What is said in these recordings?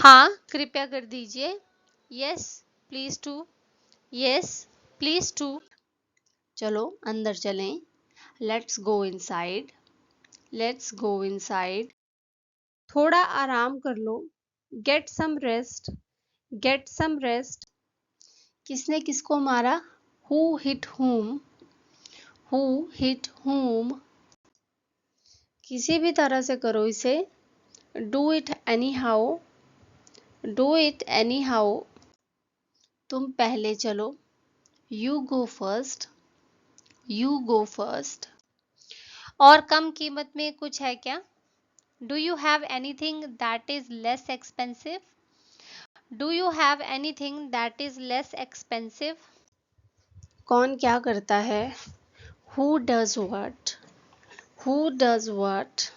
हाँ, कृपया कर दीजिए। Yes please too. Yes please too. चलो अंदर चलें। Let's go inside. Let's go inside. थोड़ा आराम कर लो। Get some rest. Get some rest. किसने किसको मारा? Who hit whom? Who hit whom? किसी भी तरह से करो इसे। Do it anyhow. Do it anyhow. तुम पहले चलो। You go first. You go first. और कम कीमत में कुछ है क्या? Do you have anything that is less expensive? Do you have anything that is less expensive? कौन क्या करता है? Who does what? Who does what?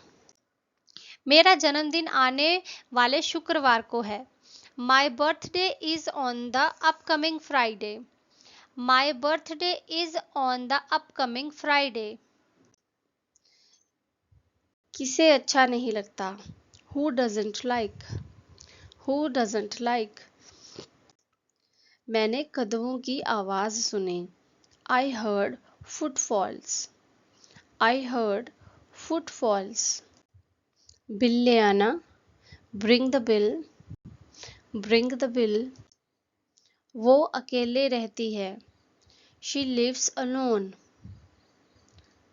मेरा जन्मदिन आने वाले शुक्रवार को है। My birthday is on the upcoming Friday. My birthday is on the upcoming Friday. किसे अच्छा नहीं लगता? Who doesn't like? Who doesn't like? मैंने कदमों की आवाज सुनी। I heard footfalls. I heard footfalls. Bill ले आना। Bring the bill. Bring the bill. वो अकेले रहती है। She lives alone.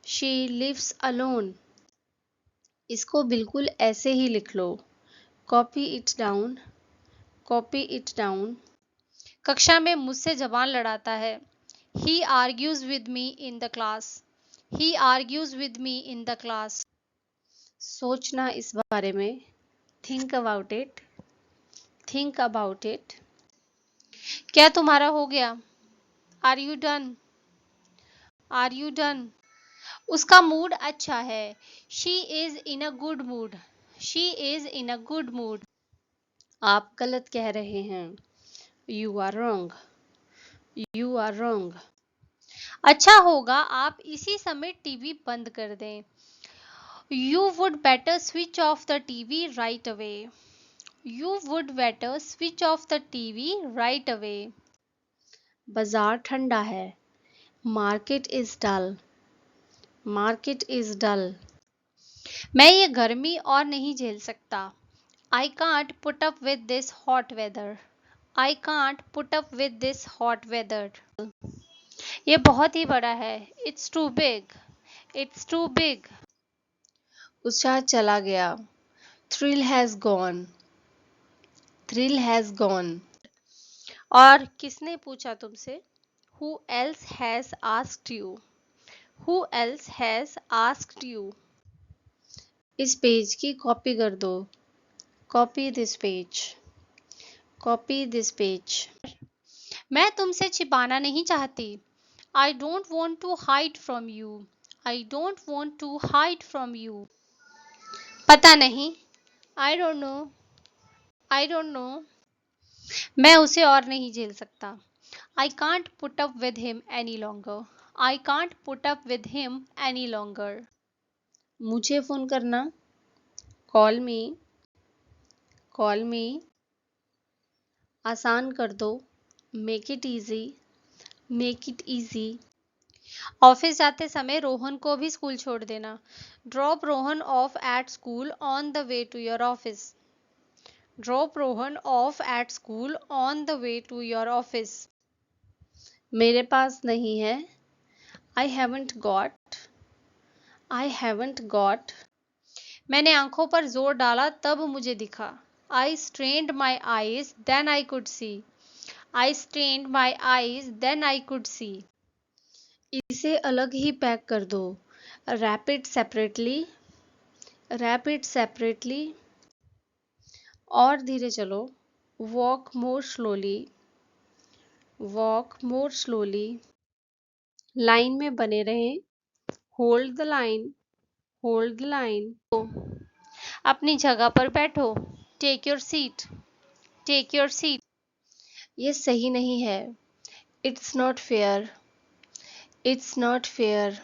She lives alone. इसको बिल्कुल ऐसे ही लिख लो। Copy it down. Copy it down. कक्षा में मुझसे जबान लड़ाता है। He argues with me in the class. He argues with me in the class. सोचना इस बारे में। Think about it. Think about it. क्या तुम्हारा हो गया? Are you done? Are you done? उसका मूड अच्छा है। She is in a good mood. She is in a good mood. आप गलत कह रहे हैं। You are wrong. You are wrong. अच्छा होगा आप इसी समय टीवी बंद कर दें। You would better switch off the TV right away. You would better switch off the TV right away. बाजार ठंडा है। Market is dull. Market is dull. मैं ये गर्मी और नहीं झेल सकता। I can't put up with this hot weather. I can't put up with this hot weather. ये बहुत ही बड़ा है। It's too big. It's too big. उत्साह चला गया। Thrill has gone. Thrill has gone. और किसने पूछा तुमसे? Who else has asked you? Who else has asked you? इस पेज की कॉपी कर दो। Copy this page. Copy this page. मैं तुमसे छिपाना नहीं चाहती। I don't want to hide from you. I don't want to hide from you. पता नहीं। I don't know. I don't know. मैं उसे और नहीं झेल सकता। I can't put up with him any longer. I can't put up with him any longer. मुझे phone करना। Call me. Call me. आसान कर दो। Make it easy. Make it easy. Office जाते समय रोहन को भी स्कूल छोड़ देना। Drop Rohan off at school on the way to your office. Drop Rohan off at school on the way to your office. मेरे पास नहीं है। I haven't got. I haven't got. मैंने आंखों पर जोर डाला तब मुझे दिखा। I strained my eyes then I could see. I strained my eyes then I could see. इसे अलग ही पैक कर दो। Wrap it separately. Wrap it separately. और धीरे चलो। Walk more slowly. Walk more slowly. Line में बने रहें। Hold the line. Hold the line. अपनी जगह पर बैठो। Take your seat. Take your seat. ये सही नहीं है। It's not fair. It's not fair.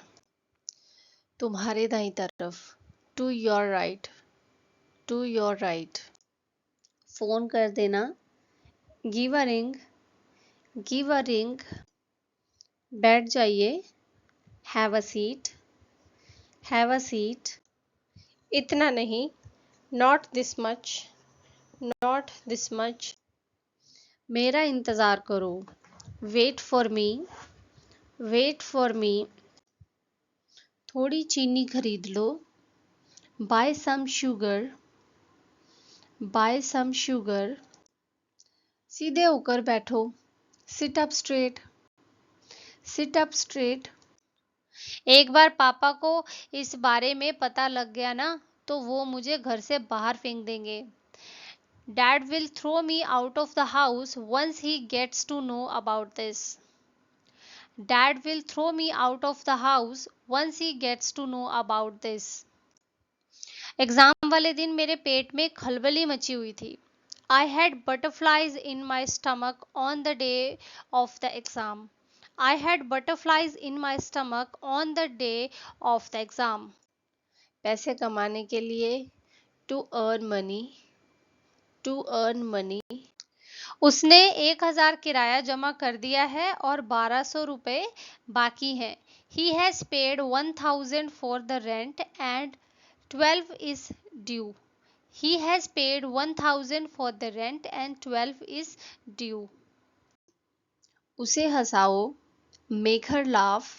तुम्हारे दाईं तरफ। To your right. To your right. Phone कर देना, give a ring, give a ring, बैठ जाइए, have a seat, have a seat, इतना नहीं, not this much, not this much, मेरा इंतज़ार करो, wait for me, wait for me, थोड़ी चीनी खरीद लो, buy some sugar, buy some sugar, सीधे होकर बैठो, sit up straight, sit up straight. एक बार पापा को इस बारे में पता लग गया ना तो वो मुझे घर से बाहर फेंक देंगे। Dad will throw me out of the house once he gets to know about this. Dad will throw me out of the house once he gets to know about this. Exam वाले दिन मेरे पेट में खलबली मची हुई थी। I had butterflies in my stomach on the day of the exam. I had butterflies in my stomach on the day of the exam. पैसे कमाने के लिए, to earn money, to earn money. उसने 1000 किराया जमा कर दिया है और 1200 रुपए बाकी हैं. He has paid 1000 for the rent and 12 is due. He has paid 1000 for the rent and 12 is due. उसे हंसाओ, make her laugh,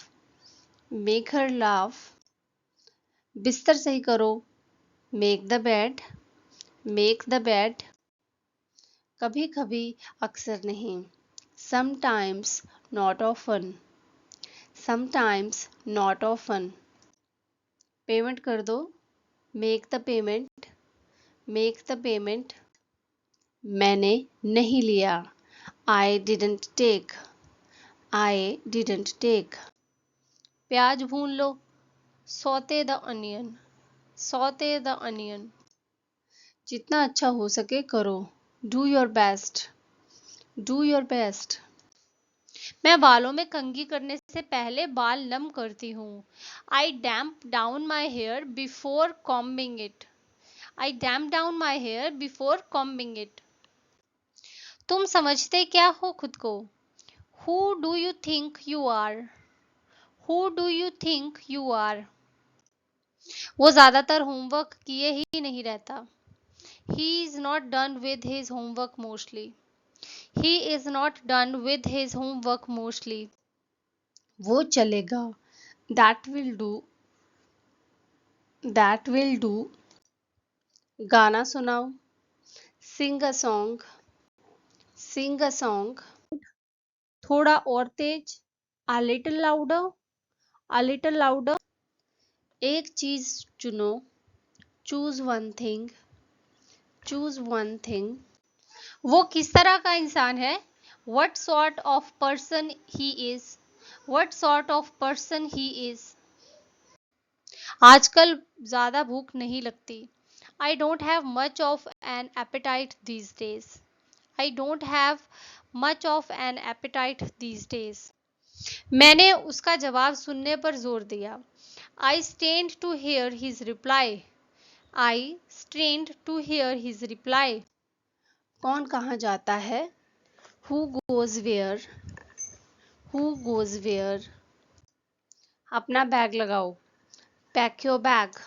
make her laugh. बिस्तर सही करो, make the bed, make the bed. कभी कभी, अक्सर नहीं, sometimes, not often, sometimes, not often. Payment कर दो, make the payment, make the payment. मैंने नहीं लिया, I didn't take, I didn't take. प्याज भून लो, saute the onion, saute the onion. जितना अच्छा हो सके करो, do your best, do your best. मैं बालों में कंघी करने से पहले बाल नम करती हूँ. I damp down my hair before combing it. I damp down my hair before combing it. तुम समझते क्या हो खुद को? Who do you think you are? Who do you think you are? वो ज्यादातर होमवर्क किए ही नहीं रहता. He is not done with his homework mostly. He is not done with his homework mostly. वो चलेगा, that will do, that will do. गाना सुनाओ, sing a song, sing a song. थोड़ा और तेज, a little louder, a little louder. एक चीज चुनो, choose one thing, choose one thing. वो किस तरह का इंसान है? What sort of person he is? What sort of person he is? आजकल ज़्यादा भूख नहीं लगती. I don't have much of an appetite these days. I don't have much of an appetite these days. मैंने उसका जवाब सुनने पर जोर दिया. I strained to hear his reply. I strained to hear his reply. कौन कहाँ जाता है? Who goes where? Who goes where? अपना बैग लगाओ, pack your bag,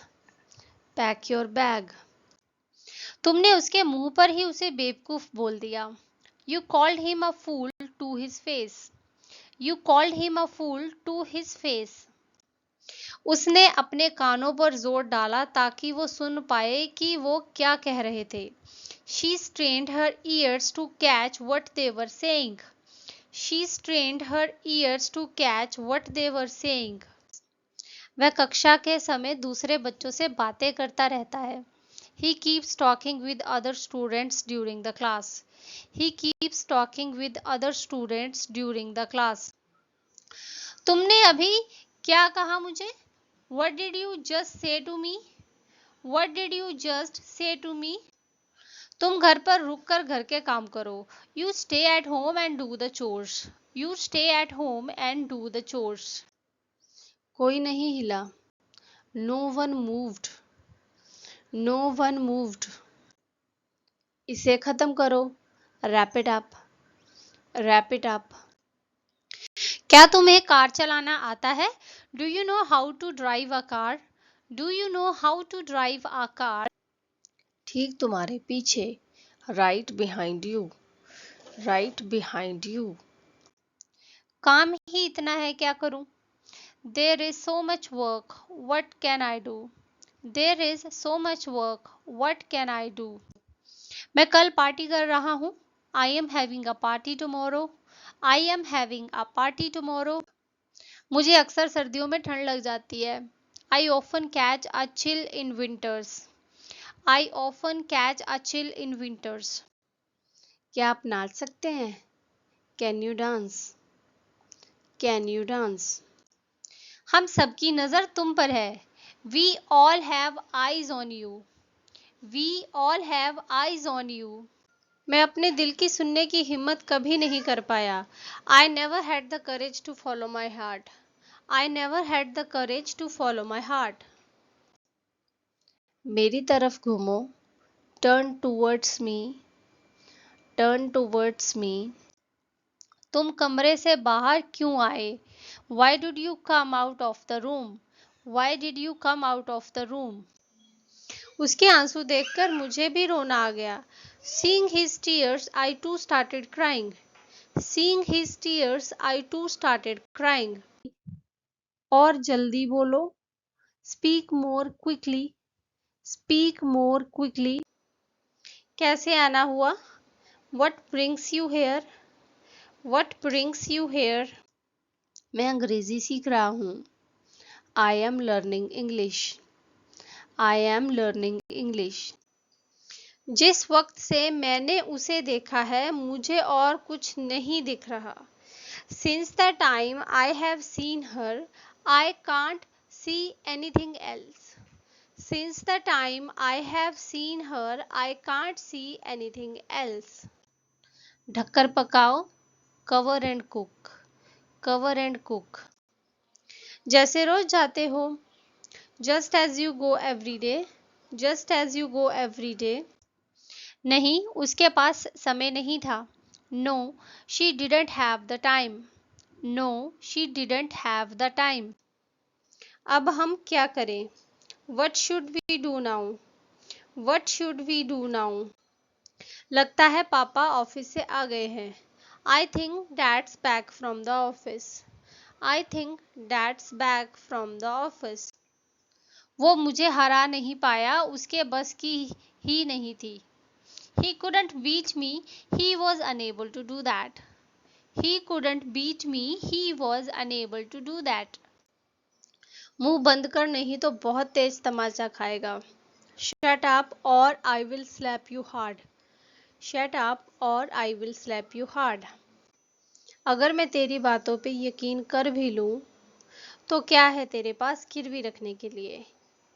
pack your bag. तुमने उसके मुंह पर ही उसे बेवकूफ बोल दिया. You called him a fool to his face. You called him a fool to his face. उसने अपने कानों पर जोर डाला ताकि वो सुन पाए कि वो क्या कह रहे थे. She strained her ears to catch what they were saying. She strained her ears to catch what they were saying. वह कक्षा के समय दूसरे बच्चों से बातें करता रहता है. He keeps talking with other students during the class. He keeps talking with other students during the class. तुमने अभी क्या कहा मुझे? What did you just say to me? What did you just say to me? तुम घर पर रुक कर घर के काम करो. You stay at home and do the chores. You stay at home and do the chores. कोई नहीं हिला. No one moved. No one moved. इसे खत्म करो। Wrap it up. Wrap it up. क्या तुम्हें कार चलाना आता है? Do you know how to drive a car? Do you know how to drive a car? ठीक तुम्हारे पीछे। Right behind you. Right behind you. काम ही इतना है, क्या करूं? There is so much work, what can I do? There is so much work, what can I do? मैं कल पार्टी कर रहा हूँ। I am having a party tomorrow. I am having a party tomorrow. मुझे अक्सर सर्दियों में ठंड लग जाती है। I often catch a chill in winters. I often catch a chill in winters. क्या आप नाच सकते हैं? Can you dance? Can you dance? हम सबकी नज़र तुम पर है। We all have eyes on you. We all have eyes on you. मैं अपने दिल की सुनने की हिम्मत कभी नहीं कर पाया। I never had the courage to follow my heart. I never had the courage to follow my heart. मेरी तरफ घूमो। Turn towards me. Turn towards me. तुम कमरे से बाहर क्यों आए? Why did you come out of the room? Why did you come out of the room? उसके आंसू देखकर मुझे भी रोना आ गया। Seeing his tears, I too started crying. Seeing his tears, I too started crying. और जल्दी बोलो। Speak more quickly. Speak more quickly. कैसे आना हुआ? What brings you here? What brings you here? मैं अंग्रेजी सीख रहा हूँ। I am learning English. I am learning English. जिस वक्त से मैंने उसे देखा है मुझे और कुछ नहीं दिख रहा। Since the time I have seen her, I can't see anything else. Since the time I have seen her, I can't see anything else. ढककर पकाओ। Cover and cook. Cover and cook. जैसे रोज जाते हो। Just as you go every day. Just as you go every day. नहीं, उसके पास समय नहीं था। No, she didn't have the time. No, she didn't have the time. अब हम क्या करें? What should we do now? What should we do now? लगता है पापा ऑफिस से आ गए हैं। I think dad's back from the office. I think dad's back from the office. वो मुझे हरा नहीं पाया, उसके बस की ही नहीं थी। He couldn't beat me, he was unable to do that. He couldn't beat me, he was unable to do that. मुंह बंद कर नहीं तो बहुत तेज तमाचा खाएगा। Shut up or I will slap you hard. Shut up or I will slap you hard. अगर मैं तेरी बातों पे यकीन कर भी लूं, तो क्या है तेरे पास गिरवी रखने के लिए?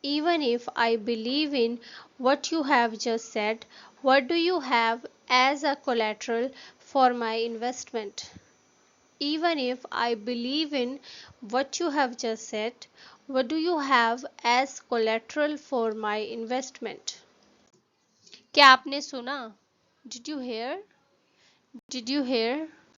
Even if I believe in what you have just said, what do you have as a collateral for my investment? Even if I believe in what you have just said, what do you have as collateral for my investment? क्या आपने सुना? Did you hear? Did you hear?